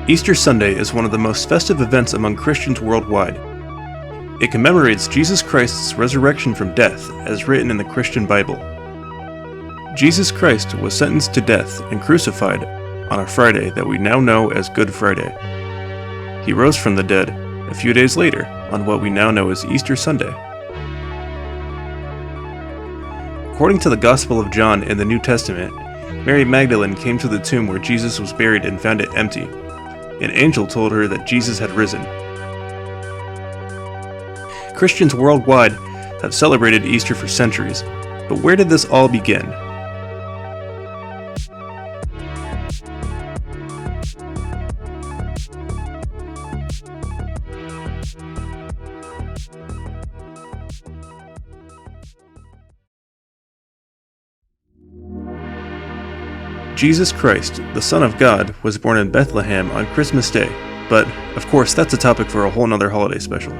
Easter Sunday is one of the most festive events among Christians worldwide. It commemorates Jesus Christ's resurrection from death, as written in the Christian Bible. Jesus Christ was sentenced to death and crucified on a Friday that we now know as Good Friday. He rose from the dead a few days later on what we now know as Easter Sunday. According to the Gospel of John in the New Testament, Mary Magdalene came to the tomb where Jesus was buried and found it empty. An angel told her that Jesus had risen. Christians worldwide have celebrated Easter for centuries, but where did this all begin? Jesus Christ, the Son of God, was born in Bethlehem on Christmas Day, but, of course, that's a topic for a whole nother holiday special.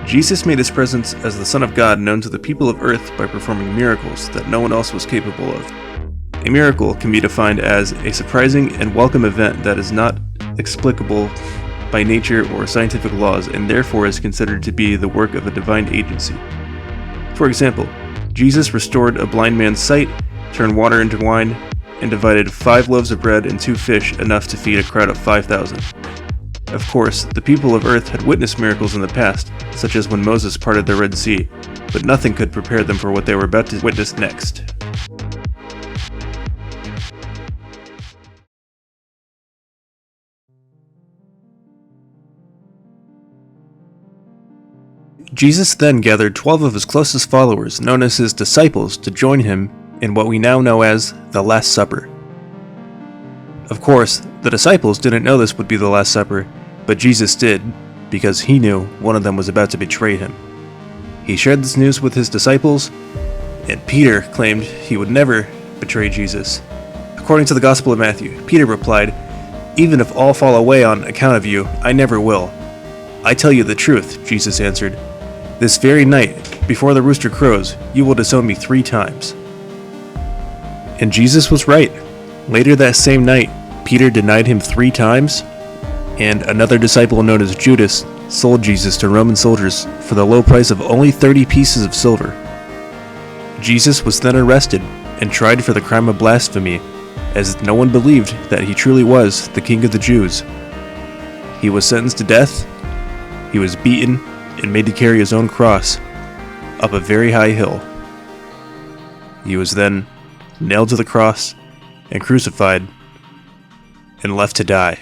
Jesus made his presence as the Son of God known to the people of earth by performing miracles that no one else was capable of. A miracle can be defined as a surprising and welcome event that is not explicable by nature or scientific laws and therefore is considered to be the work of a divine agency. For example, Jesus restored a blind man's sight, turned water into wine, and divided 5 loaves of bread and 2 fish, enough to feed a crowd of 5,000. Of course, the people of earth had witnessed miracles in the past, such as when Moses parted the Red Sea, but nothing could prepare them for what they were about to witness next. Jesus then gathered 12 of his closest followers, known as his disciples, to join him in what we now know as the Last Supper. Of course, the disciples didn't know this would be the Last Supper, but Jesus did, because he knew one of them was about to betray him. He shared this news with his disciples, and Peter claimed he would never betray Jesus. According to the Gospel of Matthew, Peter replied, "Even if all fall away on account of you, I never will." "I tell you the truth," Jesus answered. "This very night, before the rooster crows, you will disown me 3 times. And Jesus was right. Later that same night, Peter denied him 3 times, and another disciple known as Judas sold Jesus to Roman soldiers for the low price of only 30 pieces of silver. Jesus was then arrested and tried for the crime of blasphemy, as no one believed that he truly was the King of the Jews. He was sentenced to death, he was beaten, and made to carry his own cross up a very high hill. He was then nailed to the cross and crucified and left to die.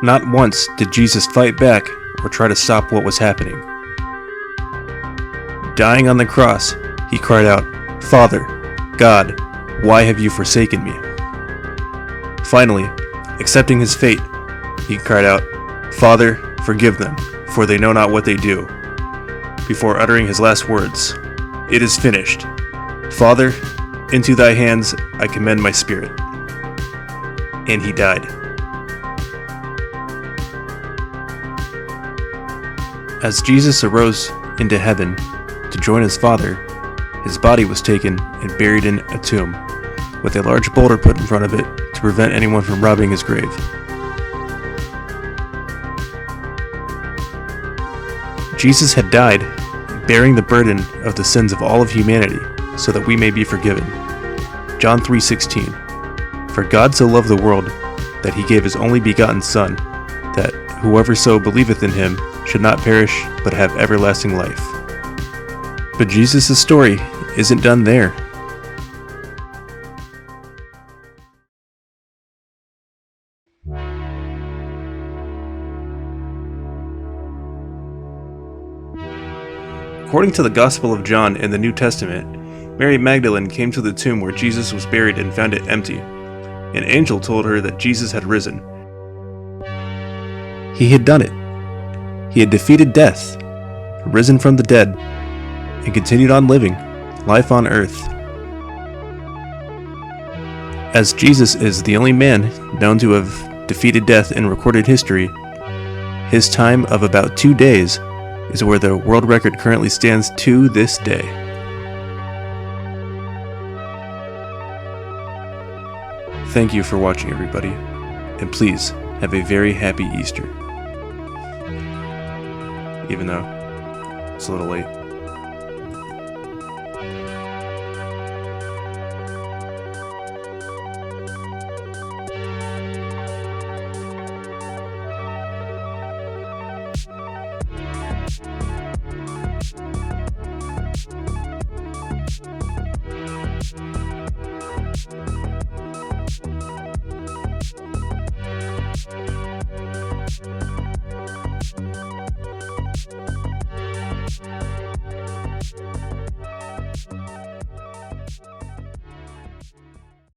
Not once did Jesus fight back or try to stop what was happening. Dying on the cross, he cried out, "Father, God, why have you forsaken me?" Finally, accepting his fate, he cried out, "Father, forgive them, for they know not what they do," before uttering his last words, "It is finished. Father, into thy hands I commend my spirit." And he died. As Jesus arose into heaven to join his Father, his body was taken and buried in a tomb, with a large boulder put in front of it to prevent anyone from robbing his grave. Jesus had died, bearing the burden of the sins of all of humanity, so that we may be forgiven. John 3:16. For God so loved the world, that he gave his only begotten Son, that whoever so believeth in him should not perish, but have everlasting life. But Jesus' story isn't done there. According to the Gospel of John in the New Testament, Mary Magdalene came to the tomb where Jesus was buried and found it empty. An angel told her that Jesus had risen. He had done it. He had defeated death, risen from the dead, and continued on living life on earth. As Jesus is the only man known to have defeated death in recorded history, His time of about 2 days is where the world record currently stands to this day. Thank you for watching, everybody, and please have a very happy Easter. Even though it's a little late.